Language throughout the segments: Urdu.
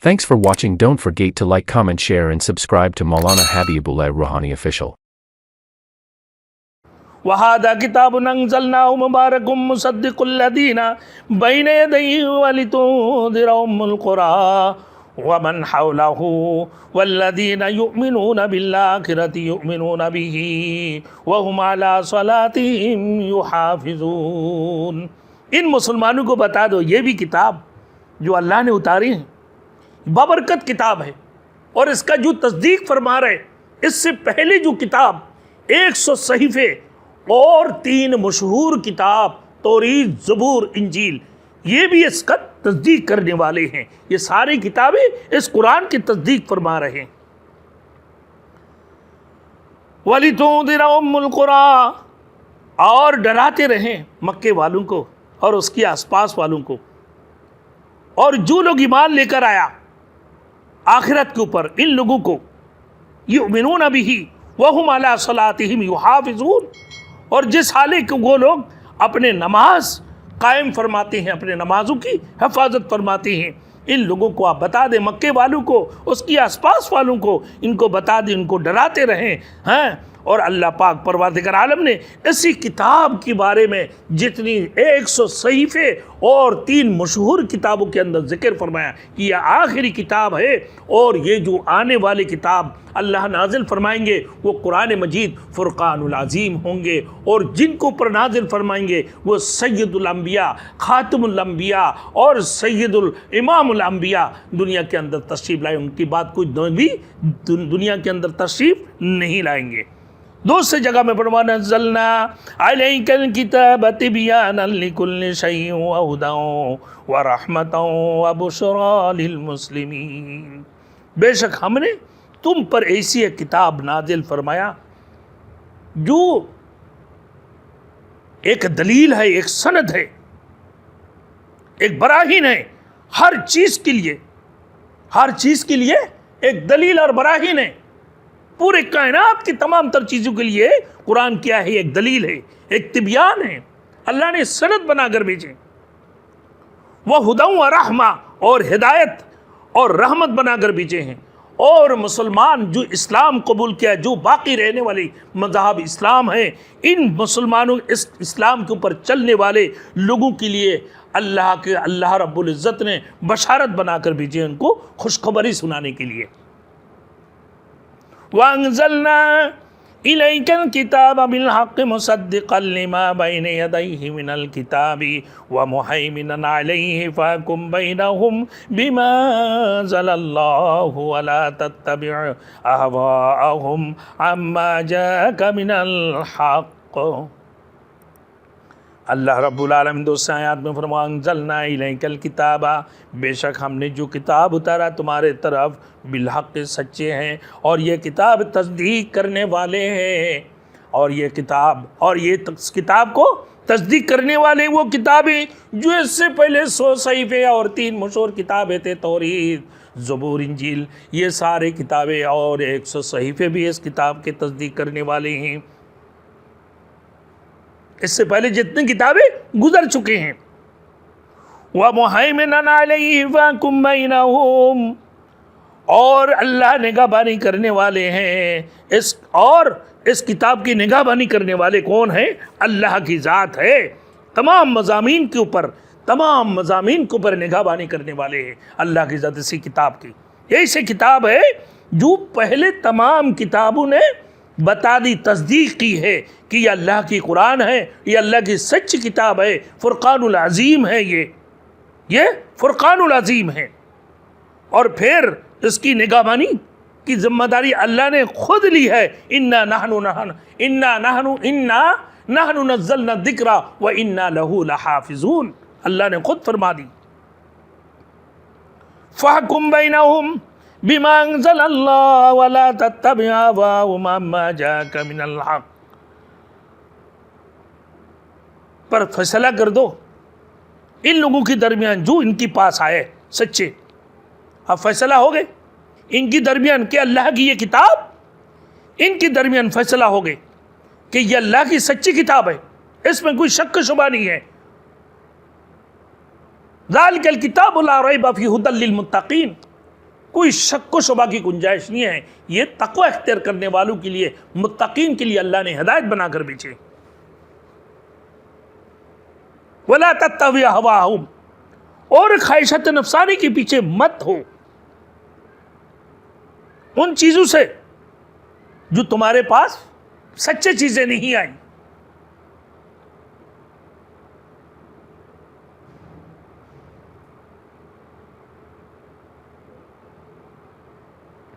Thanks for watching. Don't forget to like, comment, share and subscribe to Maulana Habibullah Ruhani Official. وَهَذَا كِتَابٌ أَنزَلْنَاهُ مُبَارَكٌ مُصَدِّقُ الَّذِينَ بَيْنَ يَدَيْهِ وَلِتُنذِرَ أُمَّ الْقُرَىٰ وَمَنْ حَوْلَهُ وَالَّذِينَ يُؤْمِنُونَ بِالْآخِرَةِ يُؤْمِنُونَ بِهِ وَهُمْ عَلَىٰ صَلَاتِهِمْ يُحَافِظُونَ۔ ان مسلمانوں کو بتا دو یہ بھی کتاب جو اللہ نے اتاری ہے بابرکت کتاب ہے، اور اس کا جو تصدیق فرما رہے اس سے پہلے جو کتاب 100 صحیفے اور 3 مشہور کتاب توریت، زبور، انجیل، یہ بھی اس کا تصدیق کرنے والے ہیں۔ یہ ساری کتابیں اس قرآن کی تصدیق فرما رہے ہیں۔ وَلِتُنذِرَ أُمَّ الْقُرَىٰ، اور ڈراتے رہیں مکے والوں کو اور اس کے آس پاس والوں کو، اور جو لوگ ایمان لے کر آیا آخرت کے اوپر، ان لوگوں کو یؤمنون بہ وہم علی صلاتہم یحافظون، اور جس حالے کہ وہ لوگ اپنے نماز قائم فرماتے ہیں، اپنے نمازوں کی حفاظت فرماتے ہیں، ان لوگوں کو آپ بتا دیں، مکے والوں کو، اس کی آس پاس والوں کو، ان کو بتا دیں، ان کو ڈراتے رہیں۔ اور اللہ پاک پروردگار عالم نے اسی کتاب کے بارے میں جتنی 100 صحیفے اور 3 مشہور کتابوں کے اندر ذکر فرمایا کہ یہ آخری کتاب ہے، اور یہ جو آنے والی کتاب اللہ نازل فرمائیں گے وہ قرآن مجید فرقان العظیم ہوں گے، اور جن کو پر نازل فرمائیں گے وہ سید الانبیاء، خاتم الانبیاء اور سید الامام الانبیاء دنیا کے اندر تشریف لائیں۔ ان کی بات کوئی بھی دنیا کے اندر تشریف نہیں لائیں گے۔ دوسری جگہ میں فرمایا نزلنا علیک الکتاب تبیانا لکل شیء وہدی ورحمۃ وبشریٰ للمسلمین، بے شک ہم نے تم پر ایسی ایک کتاب نازل فرمایا جو ایک دلیل ہے، ایک سند ہے، ایک براہین ہے، ہر چیز کے لیے، ہر چیز کے لیے ایک دلیل اور براہین ہے۔ پورے کائنات کی تمام تر چیزوں کے لیے قرآن کیا ہے؟ ایک دلیل ہے، ایک تبیان ہے، اللہ نے سند بنا کر بھیجے۔ وَہُدًى وَرَحْمَةً، اور ہدایت اور رحمت بنا کر بھیجے ہیں۔ اور مسلمان جو اسلام قبول کیا، جو باقی رہنے والے مذہب اسلام ہیں، ان مسلمانوں اس اسلام کے اوپر چلنے والے لوگوں کے لیے اللہ رب العزت نے بشارت بنا کر بھیجے، ان کو خوشخبری سنانے کے لیے۔ وَأَنزَلْنَا إِلَيْكَ الْكِتَابَ بِالْحَقِّ مُصَدِّقًا لِمَا بَيْنَ يَدَيْهِ مِنَ الْكِتَابِ وَمُهَيْمِنًا عَلَيْهِ فَاحْكُم بَيْنَهُم بِمَا أَنزَلَ اللَّهُ وَلَا تَتَّبِعْ أَهْوَاءَهُمْ عَمَّا جَاءَكَ مِنَ الْحَقِّ۔ اللہ رب العالمین دوسرے آیات میں فرمایا انزلنا الیک الکتاب، بے شک ہم نے جو کتاب اتارا تمہارے طرف بالحق سچے ہیں، اور یہ کتاب تصدیق کرنے والے ہیں، اور یہ کتاب کو تصدیق کرنے والے وہ کتابیں جو اس سے پہلے 100 صحیفے اور 3 مشہور کتابیں تھے، توریت، زبور، انجیل، یہ سارے کتابیں اور 100 صحیفے بھی اس کتاب کے تصدیق کرنے والے ہیں۔ اس سے پہلے جتنی کتابیں گزر چکے ہیں۔ وَمُهَيْمِنًا عَلَيْهِ فَاحْكُم بَيْنَهُمْ، اور اللہ نگہبانی کرنے والے ہیں اس کتاب کی نگہبانی کرنے والے کون ہیں؟ اللہ کی ذات ہے، تمام مضامین کے اوپر نگہبانی کرنے والے ہیں اللہ کی ذات اسی کتاب کی۔ یہ ایسی کتاب ہے جو پہلے تمام کتابوں نے بتا دی، تصدیق کی ہے کہ یہ اللہ کی قرآن ہے، یہ اللہ کی سچ کتاب ہے، فرقان العظیم ہے، یہ فرقان العظیم ہے۔ اور پھر اس کی نگہبانی کی ذمہ داری اللہ نے خود لی ہے۔ اِنَّا نَحْنُ نَزَّلْنَا الذِّكْرَ وَإِنَّا لَهُ لَحَافِظُونَ، اللہ نے خود فرما دی۔ فَاحْكُم بَيْنَهُمْ بِمَا أَنزَلَ اللَّهُ وَلَا تَتَّبِعْ أَهْوَاءَهُمْ عَمَّا جَاءَكَ مِنَ الْحَقِّ، پر فیصلہ کر دو ان لوگوں کے درمیان جو ان کے پاس آئے سچے۔ اب فیصلہ ہو گئے ان کی درمیان کہ اللہ کی یہ کتاب، ان کے درمیان فیصلہ ہو گئے کہ یہ اللہ کی سچی کتاب ہے، اس میں کوئی شک شبہ نہیں ہے۔ ذالک الکتاب لا ریب فیہ ھدی للمتقین، کوئی شک و شبہ کی گنجائش نہیں ہے. یہ تقوی اختیار کرنے والوں کے لیے، متقین کے لیے اللہ نے ہدایت بنا کر بھیجے. وَلَا تَتَّبِعْ هَوَاهُمْ، اور خواہشات نفسانی کے پیچھے مت ہو ان چیزوں سے جو تمہارے پاس سچے چیزیں نہیں آئیں.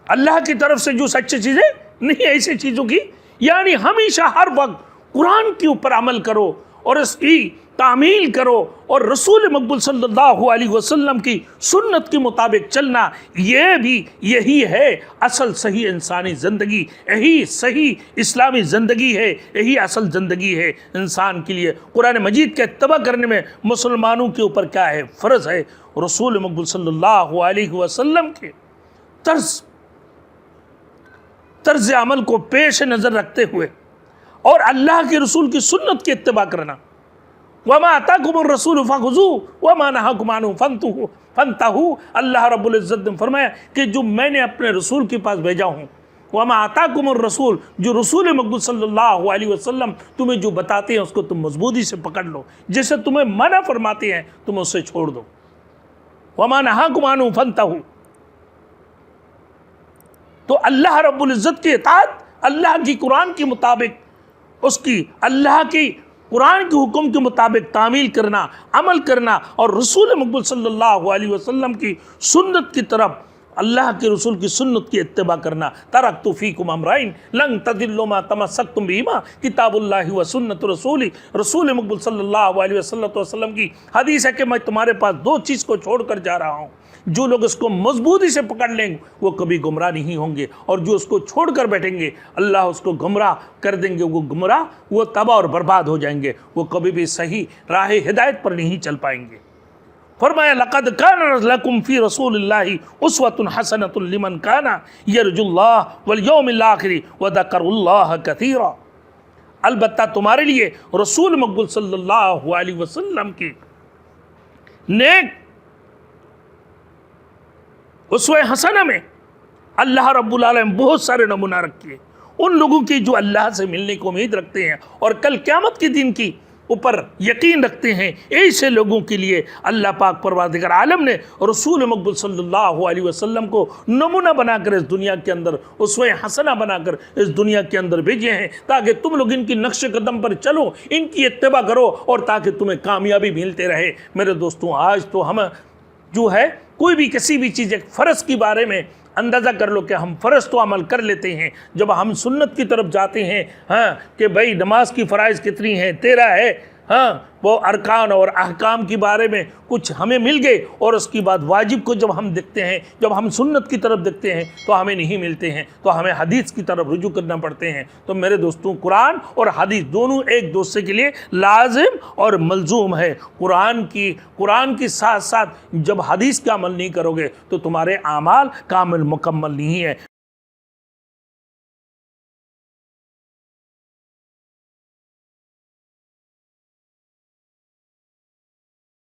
اللہ کی طرف سے جو سچی چیزیں نہیں، ایسی چیزوں کی یعنی ہمیشہ ہر وقت قرآن کے اوپر عمل کرو اور اس کی تعمیل کرو اور رسول مقبول صلی اللہ علیہ وسلم کی سنت کے مطابق چلنا. یہی ہے اصل صحیح انسانی زندگی، یہی صحیح اسلامی زندگی ہے، یہی اصل زندگی ہے انسان کے لیے. قرآن مجید کے اتباع کرنے میں مسلمانوں کے اوپر کیا ہے؟ فرض ہے. رسول مقبول صلی اللہ علیہ وسلم کے طرز عمل کو پیش نظر رکھتے ہوئے اور اللہ کے رسول کی سنت کی اتباع کرنا. وَمَا آتَاكُمُ الرَّسُولُ فَخُذُوهُ وَمَا نَهَاكُمْ عَنْهُ فَانْتَهُوا. اللہ رب العزت نے فرمایا کہ جو میں نے اپنے رسول کے پاس بھیجا ہوں، وَمَا آتَاكُمُ الرَّسُولُ، جو رسول مقبول صلی اللہ علیہ وسلم تمہیں جو بتاتے ہیں اس کو تم مضبوطی سے پکڑ لو، جسے تمہیں منع فرماتے ہیں تم اسے چھوڑ دو. وَمَا نَهَاكُمْ عَنْهُ فَانْتَهُوا. تو اللہ رب العزت کی اطاعت، اللہ کی قرآن کے مطابق، اس کی اللہ کی قرآن کے حکم کے مطابق تعمیل کرنا، عمل کرنا، اور رسول مقبول صلی اللہ علیہ وسلم کی سنت کی طرف، اللہ کے رسول کی سنت کی اتباع کرنا. ترکت فیکم امرین لن تضلوا ما تمسکتم بہما کتاب اللہ و سنت رسولی. رسول مقبول صلی اللہ علیہ وسلم کی حدیث ہے کہ میں تمہارے پاس دو چیز کو چھوڑ کر جا رہا ہوں، جو لوگ اس کو مضبوطی سے پکڑ لیں گے وہ کبھی گمراہ نہیں ہوں گے، اور جو اس کو چھوڑ کر بیٹھیں گے اللہ اس کو گمراہ کر دیں گے، وہ گمراہ، وہ تباہ اور برباد ہو جائیں گے، وہ کبھی بھی صحیح راہ ہدایت پر نہیں چل پائیں گے. فرمایا لقد کان لکم فی رسول اللہ اسوۃ حسنۃ لمن کان یرجو اللہ والیوم الآخر وذکر اللہ کثیرا. البتہ تمہارے لیے رسول مقبول صلی اللہ علیہ وسلم کی نیک اسوہ حسنہ میں اللہ رب العالمین بہت سارے نمونہ رکھے ان لوگوں کی جو اللہ سے ملنے کو امید رکھتے ہیں اور کل قیامت کے دن کی اوپر یقین رکھتے ہیں. ایسے لوگوں کے لیے اللہ پاک پروردگار عالم نے رسول مقبول صلی اللہ علیہ وسلم کو نمونہ بنا کر اس دنیا کے اندر، اسوہ حسنہ بنا کر اس دنیا کے اندر بھیجے ہیں، تاکہ تم لوگ ان کی نقش قدم پر چلو، ان کی اتباع کرو، اور تاکہ تمہیں کامیابی ملتے رہے. میرے دوستوں، آج تو ہم جو ہے کوئی بھی کسی بھی چیز، ایک فرض کے بارے میں اندازہ کر لو کہ ہم فرض تو عمل کر لیتے ہیں، جب ہم سنت کی طرف جاتے ہیں کہ بھائی نماز کی فرائض کتنی ہیں، 13 ہے، وہ ارکان اور احکام کے بارے میں کچھ ہمیں مل گئے، اور اس کے بعد واجب کو جب ہم دیکھتے ہیں، جب ہم سنت کی طرف دیکھتے ہیں تو ہمیں نہیں ملتے ہیں، تو ہمیں حدیث کی طرف رجوع کرنا پڑتے ہیں. تو میرے دوستوں، قرآن اور حدیث دونوں ایک دوسرے کے لیے لازم اور ملزوم ہے. قرآن کی ساتھ ساتھ جب حدیث کا عمل نہیں کرو گے تو تمہارے اعمال کامل مکمل نہیں ہے.